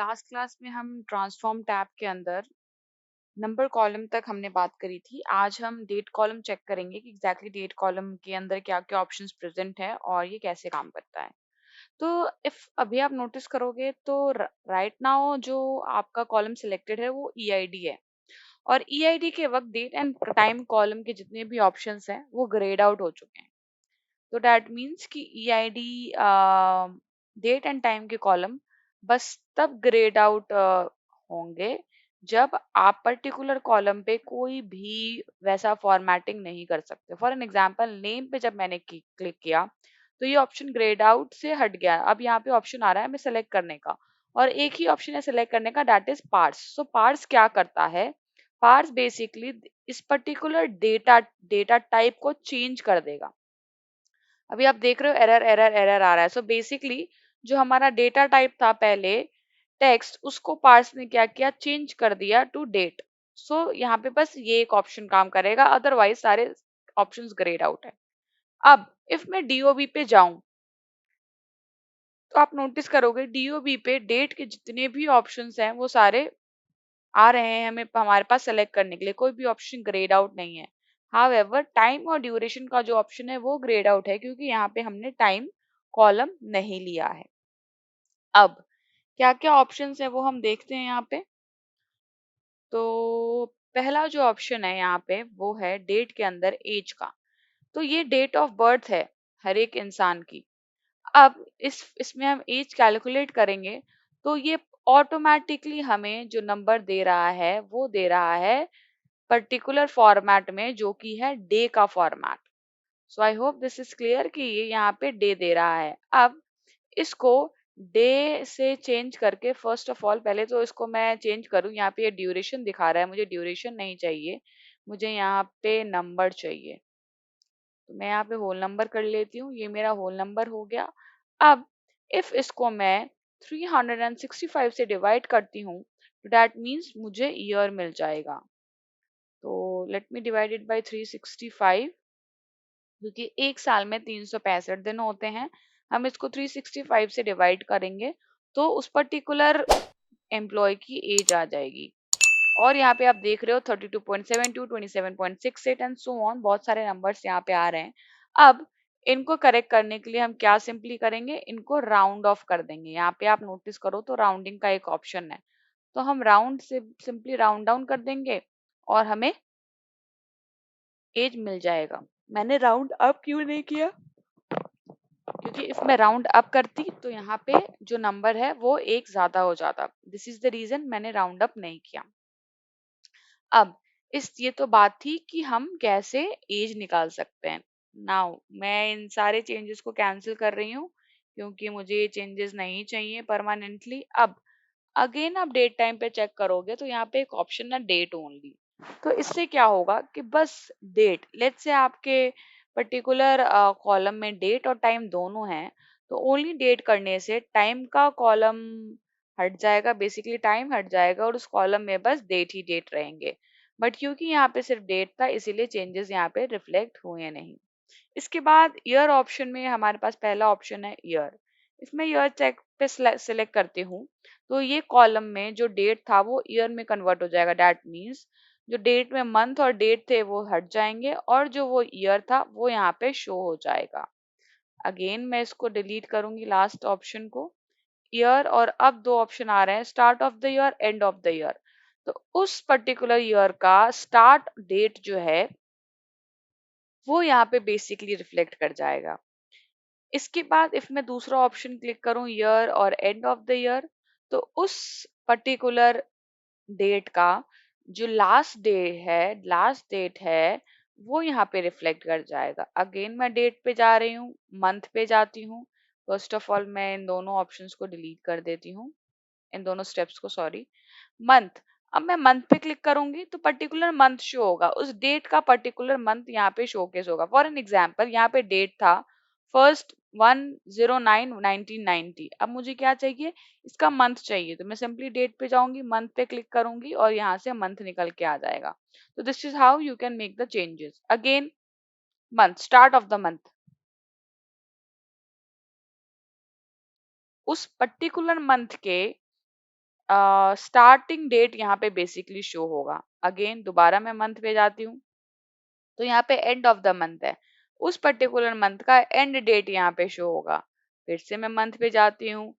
Last class में हम transform tab के अंदर नंबर कॉलम तक हमने बात करी थी। आज हम डेट कॉलम चेक करेंगे कि एग्जैक्टली डेट कॉलम के अंदर क्या क्या ऑप्शंस प्रेजेंट है और ये कैसे काम करता है। तो इफ अभी आप नोटिस करोगे तो राइट नाउ जो आपका कॉलम सिलेक्टेड है वो ईआईडी है, और ईआईडी के वक्त डेट एंड टाइम कॉलम के जितने भी ऑप्शंस हैं वो ग्रेड आउट हो चुके हैं। तो दैट मीन्स कि ईआईडी डेट एंड टाइम के कॉलम बस तब ग्रेड आउट होंगे जब आप पर्टिकुलर कॉलम पे कोई भी वैसा फॉर्मेटिंग नहीं कर सकते। फॉर एन एग्जांपल नेम पे जब मैंने क्लिक किया तो ये ऑप्शन ग्रेड आउट से हट गया। अब यहाँ पे ऑप्शन आ रहा है हमें सेलेक्ट करने का, और एक ही ऑप्शन है सेलेक्ट करने का, that is parse. So parse क्या करता है? पार्स बेसिकली इस पर्टिकुलर डेटा डेटा टाइप को चेंज कर देगा। अभी आप देख रहे हो एरर एरर एरर आ रहा है। सो बेसिकली जो हमारा डेटा टाइप था पहले टेक्स्ट, उसको पार्स ने क्या किया, चेंज कर दिया टू डेट। सो यहाँ पे बस ये एक ऑप्शन काम करेगा, अदरवाइज सारे ऑप्शंस ग्रेड आउट है। अब इफ मैं डीओबी पे जाऊं तो आप नोटिस करोगे डीओबी पे डेट के जितने भी ऑप्शंस हैं वो सारे आ रहे हैं हमें हमारे पास सेलेक्ट करने के लिए। कोई भी ऑप्शन ग्रेड आउट नहीं है। हाउएवर टाइम और ड्यूरेशन का जो ऑप्शन है वो ग्रेड आउट है, क्योंकि यहाँ पे हमने टाइम कॉलम नहीं लिया है। अब क्या क्या ऑप्शंस है वो हम देखते हैं यहाँ पे। तो पहला जो ऑप्शन है यहाँ पे वो है डेट के अंदर एज का। तो ये डेट ऑफ बर्थ है हर एक इंसान की। अब इसमें हम एज कैलकुलेट करेंगे तो ये ऑटोमेटिकली हमें जो नंबर दे रहा है वो दे रहा है पर्टिकुलर फॉर्मेट में, जो कि है डे का format. So I hope this is clear कि ये यहाँ पे डे दे रहा है। अब इसको डे से चेंज करके फर्स्ट ऑफ ऑल पहले तो इसको मैं चेंज करूँ। यहाँ पे ये ड्यूरेशन दिखा रहा है, मुझे ड्यूरेशन नहीं चाहिए, मुझे यहाँ पे नंबर चाहिए। तो मैं यहाँ पे होल नंबर कर लेती हूँ, ये मेरा होल नंबर हो गया। अब इफ इसको मैं 365 से डिवाइड करती हूँ तो दैट मीन्स मुझे ईयर मिल जाएगा। तो let me divide it by 365, क्योंकि एक साल में 365 दिन होते हैं। हम इसको 365 से डिवाइड करेंगे तो उस पर्टिकुलर एम्प्लॉय की एज आ जाएगी। और यहाँ पे आप देख रहे हो 32.72, 27.68 एंड सो ऑन, बहुत सारे नंबर्स यहाँ पे आ रहे हैं। अब इनको करेक्ट करने के लिए हम क्या सिंपली करेंगे, इनको राउंड ऑफ कर देंगे। यहाँ पे आप नोटिस करो तो राउंडिंग का एक ऑप्शन है, तो हम राउंड से सिंपली राउंड डाउन कर देंगे और हमें एज मिल जाएगा। मैंने राउंड अप क्यों नहीं किया, क्योंकि इफ मैं राउंड अप करती तो यहाँ पे जो नंबर है वो एक ज्यादा हो जाता। दिस इज द रीजन मैंने राउंड अप नहीं किया। अब ये तो बात थी कि हम कैसे एज निकाल सकते हैं। नाउ मैं इन सारे चेंजेस को कैंसिल कर रही हूँ, क्योंकि मुझे ये चेंजेस नहीं चाहिए परमानेंटली। अब अगेन आप डेट टाइम पे चेक करोगे तो यहाँ पे एक ऑप्शन है डेट ओनली। तो इससे क्या होगा कि बस डेट, लेट्स से आपके पर्टिकुलर कॉलम में डेट और टाइम दोनों हैं, तो ओनली डेट करने से टाइम का कॉलम हट जाएगा, बेसिकली टाइम हट जाएगा और उस कॉलम में बस डेट ही डेट रहेंगे। बट क्योंकि यहाँ पे सिर्फ डेट था इसीलिए चेंजेस यहाँ पे रिफ्लेक्ट हुए नहीं। इसके बाद ईयर ऑप्शन में हमारे पास पहला ऑप्शन है ईयर। इसमें ईयर चेक पे सिलेक्ट करती हूँ तो ये कॉलम में जो डेट था वो ईयर में कन्वर्ट हो जाएगा। दैट मीन्स जो डेट में मंथ और डेट थे वो हट जाएंगे और जो वो ईयर था वो यहाँ पे शो हो जाएगा। अगेन मैं इसको डिलीट करूंगी लास्ट ऑप्शन को, ईयर। और अब दो ऑप्शन आ रहे हैं, start of the year, and of the year. तो उस पर्टिकुलर ईयर का स्टार्ट डेट जो है वो यहाँ पे बेसिकली रिफ्लेक्ट कर जाएगा। इसके बाद इफ मैं दूसरा ऑप्शन क्लिक करूं ईयर और एंड ऑफ द ईयर, तो उस पर्टिकुलर डेट का जो लास्ट डेट है वो यहाँ पे रिफ्लेक्ट कर जाएगा। अगेन मैं डेट पे जा रही हूँ, मंथ पे जाती हूँ। फर्स्ट ऑफ ऑल मैं इन दोनों ऑप्शंस को डिलीट कर देती हूँ, इन दोनों स्टेप्स को, सॉरी। मंथ, अब मैं मंथ पे क्लिक करूंगी तो पर्टिकुलर मंथ शो होगा, उस डेट का पर्टिकुलर मंथ यहाँ पे शोकेस होगा। फॉर एन एग्जांपल यहाँ पे डेट था 1/09/1990। अब मुझे क्या चाहिए, इसका मंथ चाहिए, तो मैं सिंपली डेट पे जाऊंगी, मंथ पे क्लिक करूंगी और यहाँ से मंथ निकल के आ जाएगा। तो this is how you can make the changes. Again month, start of the month, उस पर्टिकुलर मंथ के स्टार्टिंग डेट यहाँ पे बेसिकली शो होगा। अगेन दोबारा मैं मंथ पे जाती हूँ, तो यहाँ पे एंड ऑफ द मंथ है, उस पर्टिकुलर मंथ का एंड डेट यहाँ पे शो होगा। फिर से मैं मंथ पे जाती हूँ,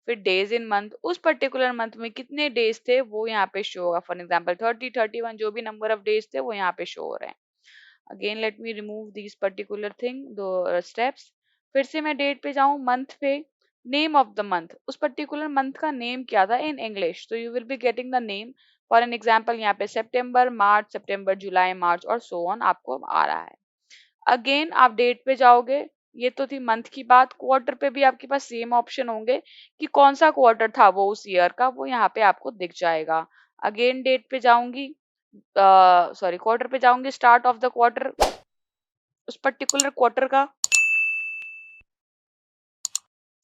फिर डेज इन मंथ, उस पर्टिकुलर मंथ में कितने डेज थे वो यहाँ पे शो होगा। फॉर एग्जाम्पल 30, 31, जो भी नंबर ऑफ डेज थे वो यहाँ पे शो हो रहे हैं। Again let me remove this particular thing, दो स्टेप्स। फिर से मैं डेट पे जाऊं, मंथ पे, नेम ऑफ द मंथ, उस पर्टिकुलर मंथ का नेम क्या था इन इंग्लिश, तो you will be getting the name. For an example यहाँ पे सितंबर, मार्च, सितंबर, जुलाई, मार्च और सो ऑन आपको आ रहा है। अगेन आप डेट पे जाओगे, ये तो थी मंथ की बात। क्वार्टर पे भी आपके पास सेम ऑप्शन होंगे कि कौन सा क्वार्टर था वो उस ईयर का, वो यहाँ पे आपको दिख जाएगा। अगेन डेट पे जाऊंगी, सॉरी क्वार्टर पे जाऊंगी, स्टार्ट ऑफ द क्वार्टर, उस पर्टिकुलर क्वार्टर का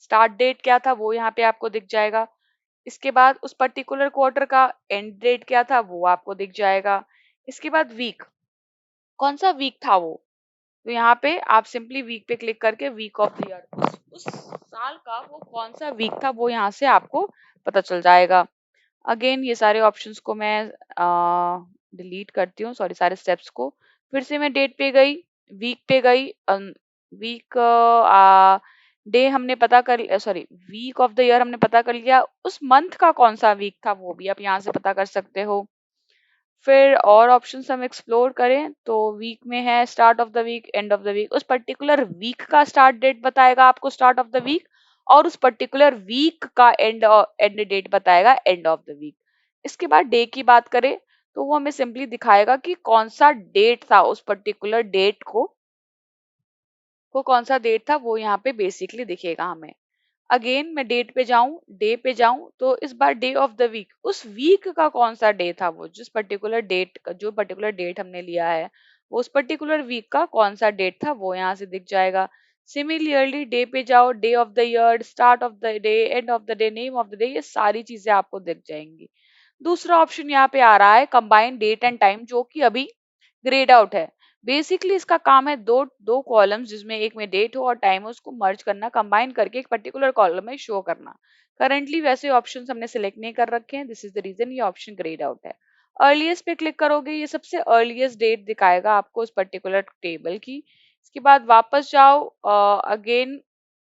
स्टार्ट डेट क्या था वो यहाँ पे आपको दिख जाएगा। इसके बाद उस पर्टिकुलर क्वार्टर का एंड डेट क्या था वो आपको दिख जाएगा। इसके बाद वीक, कौन सा वीक था वो, तो यहाँ पे आप सिंपली वीक पे क्लिक करके वीक ऑफ द ईयर, उस साल का वो कौन सा वीक था वो यहाँ से आपको पता चल जाएगा। अगेन ये सारे ऑप्शंस को मैं डिलीट करती हूँ, सॉरी सारे स्टेप्स को। फिर से मैं डेट पे गई, वीक पे गई, वीक डे हमने पता कर, sorry week of the year हमने पता कर लिया, उस मंथ का कौन सा वीक था वो भी आप यहाँ से पता कर सकते हो। फिर और ऑप्शंस हम एक्सप्लोर करें तो वीक में है start of the week, end of the week, उस पर्टिकुलर वीक का स्टार्ट डेट बताएगा आपको स्टार्ट ऑफ द वीक, और उस पर्टिकुलर वीक का एंड डेट बताएगा एंड ऑफ द वीक। इसके बाद डे की बात करें तो वो हमें सिंपली दिखाएगा कि कौन सा डेट था, उस पर्टिकुलर डेट को कौन सा डेट था वो यहाँ पे बेसिकली दिखेगा हमें। अगेन मैं डेट पे जाऊं, डे पे जाऊं, तो इस बार डे ऑफ द वीक, उस वीक का कौन सा डे था, वो जिस पर्टिकुलर डेट का, जो पर्टिकुलर डेट हमने लिया है वो उस पर्टिकुलर वीक का कौन सा डेट था वो यहाँ से दिख जाएगा। सिमिलरली डे पे जाओ, day of the year, start of the day, and of the day, name of the day, ये सारी चीजें आपको दिख जाएंगी। दूसरा ऑप्शन यहाँ पे आ रहा है कंबाइन डेट एंड टाइम, जो कि अभी ग्रेड आउट है। बेसिकली इसका काम है दो दो कॉलम्स जिसमें एक में डेट हो और टाइम हो, उसको मर्ज करना, कंबाइन करके एक पर्टिकुलर कॉलम में शो करना। करंटली वैसे ऑप्शंस हमने सिलेक्ट नहीं कर रखे हैं, दिस इज द रीजन ये ऑप्शन ग्रेड आउट है। अर्लीस्ट पे क्लिक करोगे, ये सबसे अर्लीस्ट डेट दिखाएगा आपको उस पर्टिकुलर टेबल की। इसके बाद वापस जाओ, अगेन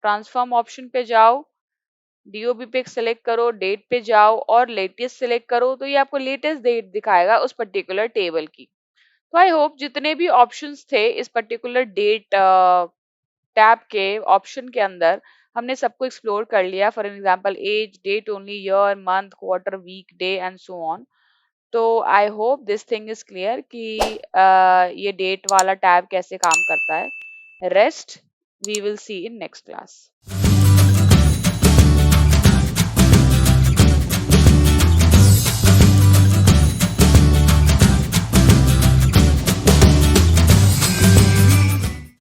ट्रांसफॉर्म ऑप्शन पे जाओ, डीओबी पे सेलेक्ट करो, डेट पे जाओ और लेटेस्ट सेलेक्ट करो, तो ये आपको लेटेस्ट डेट दिखाएगा उस पर्टिकुलर टेबल की। तो आई होप जितने भी ऑप्शंस थे इस पर्टिकुलर डेट टैब के ऑप्शन के अंदर हमने सबको एक्सप्लोर कर लिया। For example age, date only, year, month, quarter, week, day and so on. तो I hope this thing is clear कि ये डेट वाला टैब कैसे काम करता है। Rest we will see in next class.